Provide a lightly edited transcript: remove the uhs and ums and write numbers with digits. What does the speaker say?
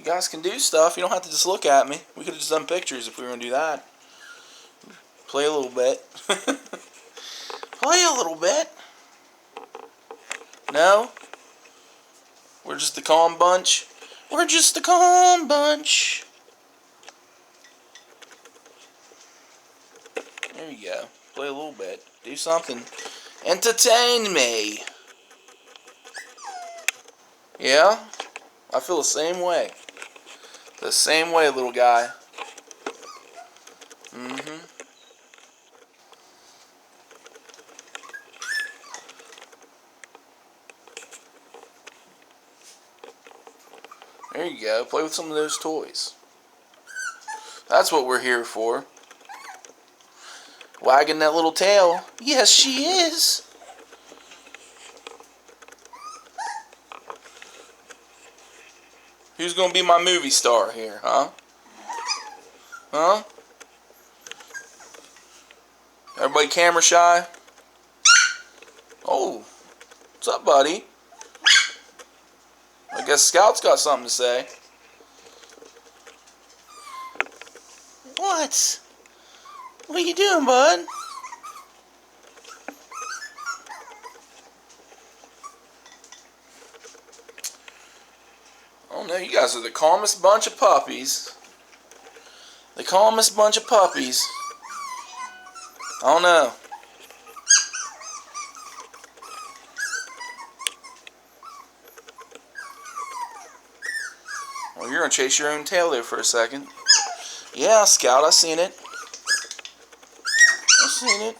You guys can do stuff. You don't have to just look at me. We could have just done pictures if we were going to do that. Play a little bit. Play a little bit. No? We're just the calm bunch. We're just the calm bunch. There you go. Play a little bit. Do something. Entertain me. Yeah? I feel the same way. The same way, little guy. There you go. Play with some of those toys. That's what we're here for. Wagging that little tail. Yes, she is. Who's going to be my movie star here, huh? Huh? Everybody camera shy? Oh. What's up, buddy? I guess Scout's got something to say. What? What are you doing, bud? Oh no, you guys are the calmest bunch of puppies. The calmest bunch of puppies. I don't know. Well, you're going to chase your own tail there for a second. Yeah, Scout, I seen it. I seen it.